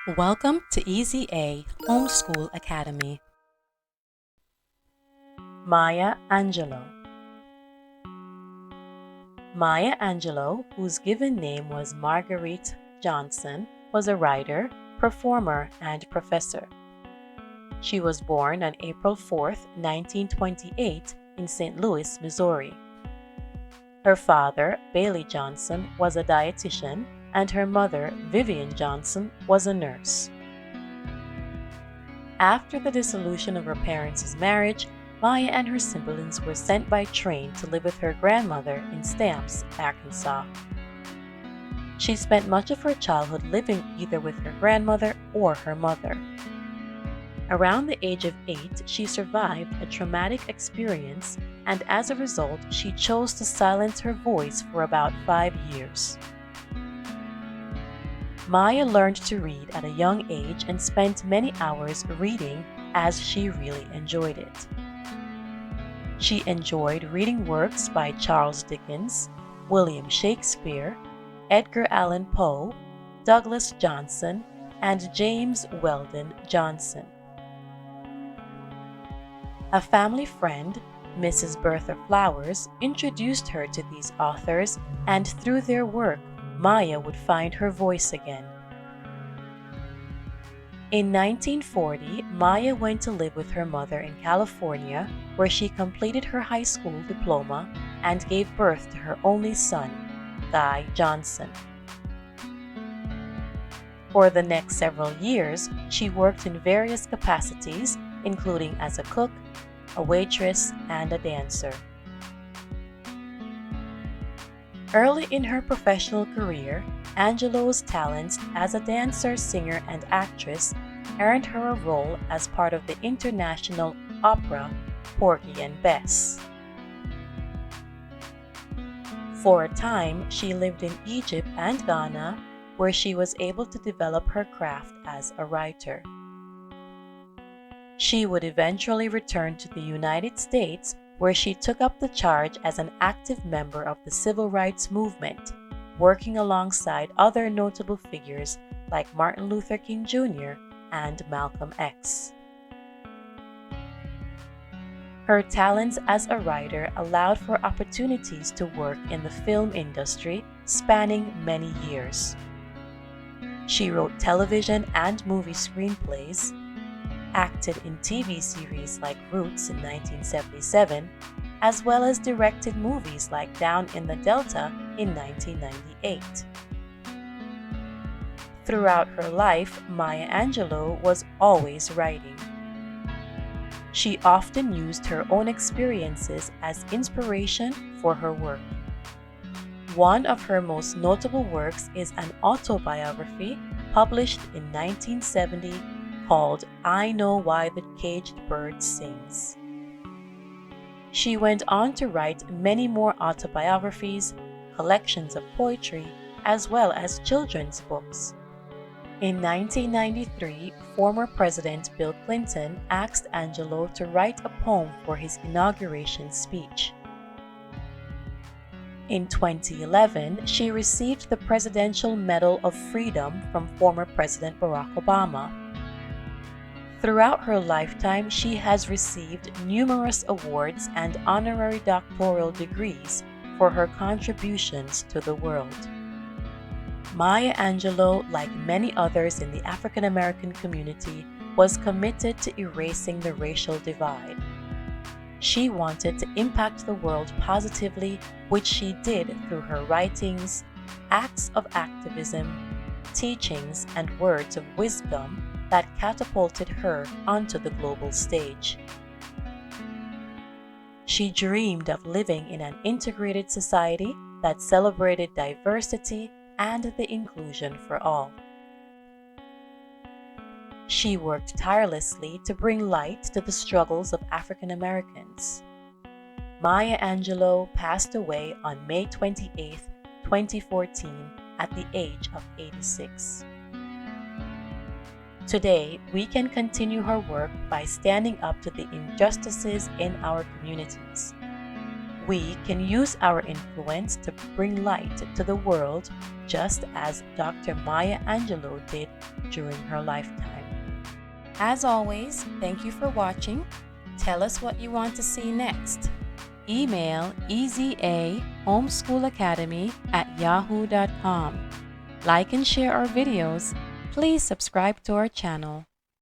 Welcome to EZA Homeschool Academy. Maya Angelou. Maya Angelou, whose given name was Marguerite Johnson, was a writer, performer, and professor. She was born on April 4, 1928, in St. Louis, Missouri. Her father, Bailey Johnson, was a dietitian, and her mother, Vivian Johnson, was a nurse. After the dissolution of her parents' marriage, Maya and her siblings were sent by train to live with her grandmother in Stamps, Arkansas. She spent much of her childhood living either with her grandmother or her mother. Around the age of 8, she survived a traumatic experience, and as a result, she chose to silence her voice for about 5 years. Maya learned to read at a young age and spent many hours reading as she really enjoyed it. She enjoyed reading works by Charles Dickens, William Shakespeare, Edgar Allan Poe, Douglas Johnson, and James Weldon Johnson. A family friend, Mrs. Bertha Flowers, introduced her to these authors, and through their work, Maya would find her voice again. In 1940, Maya went to live with her mother in California, where she completed her high school diploma and gave birth to her only son, Guy Johnson. For the next several years, she worked in various capacities, including as a cook, a waitress, and a dancer. Early in her professional career, Angelou's talents as a dancer, singer, and actress earned her a role as part of the international opera Porgy and Bess. For a time, she lived in Egypt and Ghana, where she was able to develop her craft as a writer. She would eventually return to the United States, where she took up the charge as an active member of the civil rights movement, working alongside other notable figures like Martin Luther King Jr. and Malcolm X. Her talents as a writer allowed for opportunities to work in the film industry spanning many years. She wrote television and movie screenplays, acted in TV series like Roots in 1977, as well as directed movies like Down in the Delta in 1998. Throughout her life, Maya Angelou was always writing. She often used her own experiences as inspiration for her work. One of her most notable works is an autobiography published in 1970 called I Know Why the Caged Bird Sings. She went on to write many more autobiographies, collections of poetry, as well as children's books. In 1993, former President Bill Clinton asked Angelou to write a poem for his inauguration speech. In 2011, she received the Presidential Medal of Freedom from former President Barack Obama. Throughout her lifetime, she has received numerous awards and honorary doctoral degrees for her contributions to the world. Maya Angelou, like many others in the African American community, was committed to erasing the racial divide. She wanted to impact the world positively, which she did through her writings, acts of activism, teachings, and words of wisdom that catapulted her onto the global stage. She dreamed of living in an integrated society that celebrated diversity and the inclusion for all. She worked tirelessly to bring light to the struggles of African Americans. Maya Angelou passed away on May 28, 2014, at the age of 86. Today, we can continue her work by standing up to the injustices in our communities. We can use our influence to bring light to the world, just as Dr. Maya Angelou did during her lifetime. As always, thank you for watching. Tell us what you want to see next. Email ezahomeschoolacademy@yahoo.com. Like and share our videos. Please subscribe to our channel.